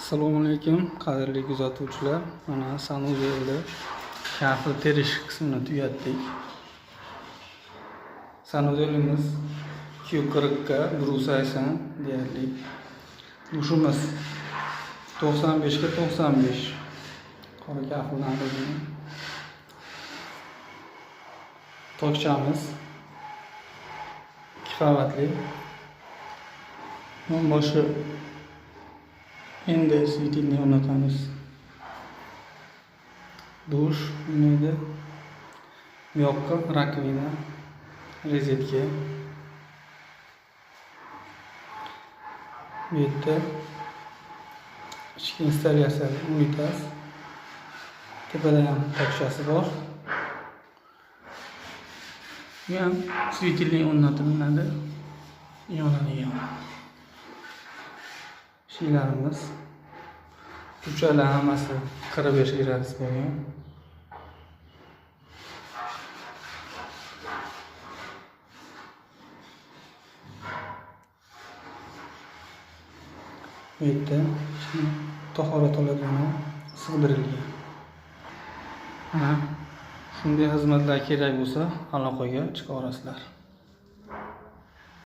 Assalomu alaykum qadrli kuzatuvchilar. Mana sanuzelda kafil terish qismini tugatdik. Sanuzelimiz Q40 ga Bruce deyarli. Dushimiz 95 ga 95. Qora kafillanadi. Tokchamiz 2 qavatli. Boshi endi svitilni o'rnatamiz. Dush, neydi? Bu yoqqa rakovina, rozetka. Bu yerda ichki installyatsiya, unitaz. Tepada ham tokchasi bor. Bu ham svitilni o'rnatiladi. Yonadigan. Shiylarimiz uchalar hammasi 45 gradus bo'lgan. Bu yerda tahorat oladigan sig'dirilgan. Shunday xizmatlar kerak bo'lsa, aloqaga chiqa olasizlar.